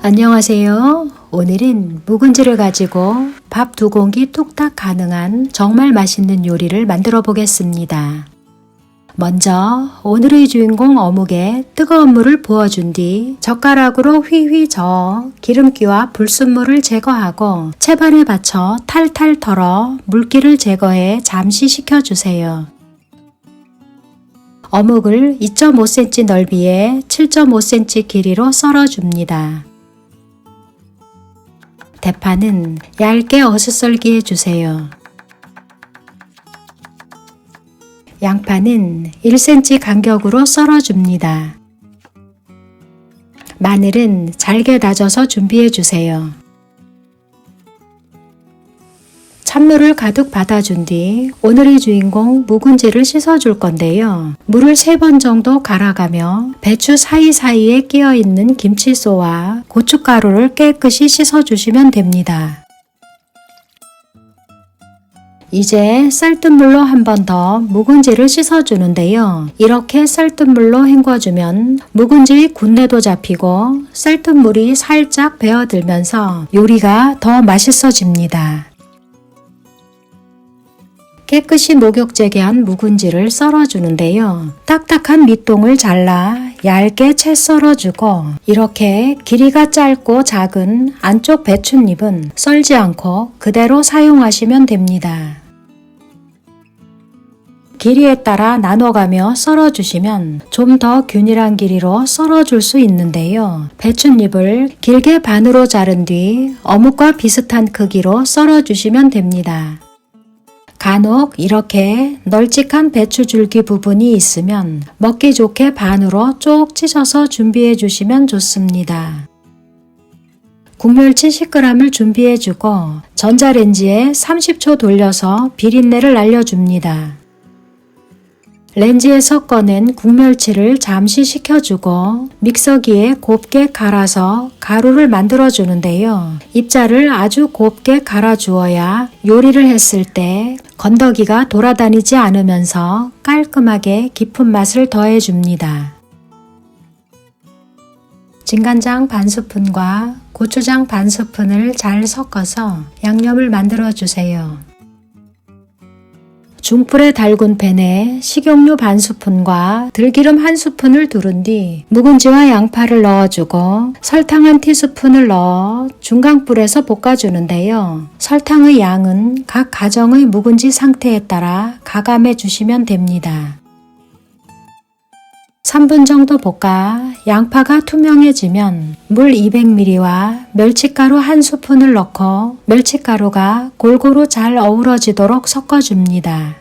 안녕하세요. 오늘은 묵은지를 가지고 밥 2공기 뚝딱 가능한 정말 맛있는 요리를 만들어 보겠습니다. 먼저 오늘의 주인공 어묵에 뜨거운 물을 부어준 뒤 젓가락으로 휘휘 저어 기름기와 불순물을 제거하고 채반에 받쳐 탈탈 털어 물기를 제거해 잠시 식혀주세요. 어묵을 2.5cm 넓이에 7.5cm 길이로 썰어줍니다. 대파는 얇게 어슷썰기 해주세요. 양파는 1cm 간격으로 썰어줍니다. 마늘은 잘게 다져서 준비해주세요. 찬물을 가득 받아준 뒤 오늘의 주인공 묵은지를 씻어줄 건데요. 물을 3번 정도 갈아가며 배추 사이사이에 끼어있는 김치소와 고춧가루를 깨끗이 씻어주시면 됩니다. 이제 쌀뜨물로 한 번 더 묵은지를 씻어주는데요. 이렇게 쌀뜨물로 헹궈주면 묵은지의 군내도 잡히고 쌀뜨물이 살짝 배어들면서 요리가 더 맛있어집니다. 깨끗이 목욕제게 한 묵은지를 썰어주는데요. 딱딱한 밑동을 잘라 얇게 채 썰어주고 이렇게 길이가 짧고 작은 안쪽 배춧잎은 썰지 않고 그대로 사용하시면 됩니다. 길이에 따라 나눠가며 썰어주시면 좀 더 균일한 길이로 썰어줄 수 있는데요. 배춧잎을 길게 반으로 자른 뒤 어묵과 비슷한 크기로 썰어주시면 됩니다. 간혹 이렇게 널찍한 배추 줄기 부분이 있으면 먹기 좋게 반으로 쪽 찢어서 준비해 주시면 좋습니다. 국멸치 10g을 준비해 주고 전자레인지에 30초 돌려서 비린내를 날려줍니다. 렌즈에서 꺼낸 국멸치를 잠시 식혀주고 믹서기에 곱게 갈아서 가루를 만들어 주는데요. 입자를 아주 곱게 갈아 주어야 요리를 했을 때 건더기가 돌아다니지 않으면서 깔끔하게 깊은 맛을 더해 줍니다. 진간장 반스푼과 고추장 반스푼을 잘 섞어서 양념을 만들어 주세요. 중불에 달군 팬에 식용유 반스푼과 들기름 1스푼을 두른 뒤 묵은지와 양파를 넣어주고 설탕 1티스푼을 넣어 중강불에서 볶아주는데요. 설탕의 양은 각 가정의 묵은지 상태에 따라 가감해 주시면 됩니다. 3분 정도 볶아 양파가 투명해지면 물 200ml와 멸치가루 1스푼을 넣고 멸치가루가 골고루 잘 어우러지도록 섞어줍니다.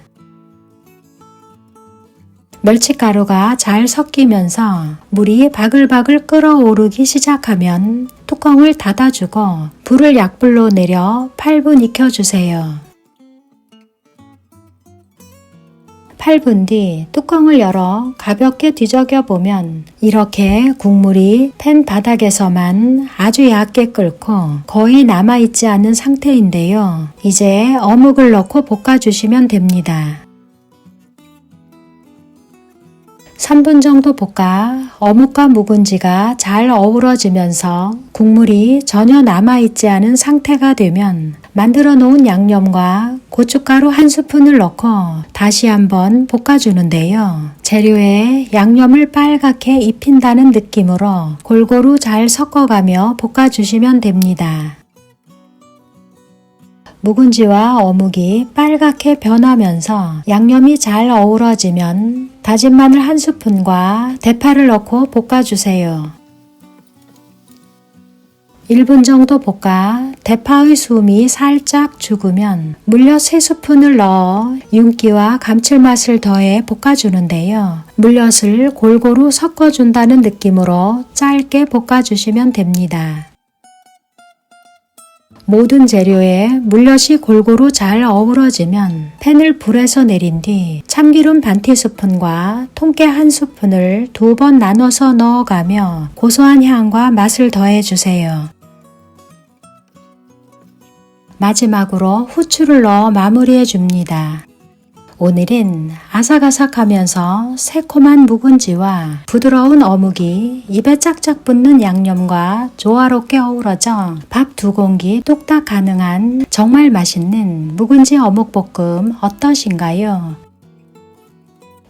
멸치가루가 잘 섞이면서 물이 바글바글 끓어오르기 시작하면 뚜껑을 닫아주고 불을 약불로 내려 8분 익혀주세요. 8분 뒤 뚜껑을 열어 가볍게 뒤적여 보면 이렇게 국물이 팬 바닥에서만 아주 얇게 끓고 거의 남아있지 않은 상태인데요. 이제 어묵을 넣고 볶아주시면 됩니다. 3분 정도 볶아 어묵과 묵은지가 잘 어우러지면서 국물이 전혀 남아있지 않은 상태가 되면 만들어 놓은 양념과 고춧가루 1스푼을 넣고 다시 한번 볶아주는데요. 재료에 양념을 빨갛게 입힌다는 느낌으로 골고루 잘 섞어가며 볶아주시면 됩니다. 묵은지와 어묵이 빨갛게 변하면서 양념이 잘 어우러지면 다진 마늘 1스푼과 대파를 넣고 볶아주세요. 1분 정도 볶아 대파의 숨이 살짝 죽으면 물엿 3스푼을 넣어 윤기와 감칠맛을 더해 볶아주는데요. 물엿을 골고루 섞어준다는 느낌으로 짧게 볶아주시면 됩니다. 모든 재료에 물엿이 골고루 잘 어우러지면 팬을 불에서 내린 뒤 참기름 반티스푼과 통깨 1스푼을 2번 나눠서 넣어가며 고소한 향과 맛을 더해주세요. 마지막으로 후추를 넣어 마무리해 줍니다. 오늘은 아삭아삭하면서 새콤한 묵은지와 부드러운 어묵이 입에 짝짝 붙는 양념과 조화롭게 어우러져 밥 2공기 뚝딱 가능한 정말 맛있는 묵은지 어묵볶음 어떠신가요?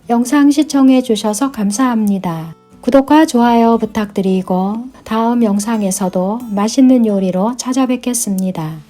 영상 시청해 주셔서 감사합니다. 구독과 좋아요 부탁드리고 다음 영상에서도 맛있는 요리로 찾아뵙겠습니다.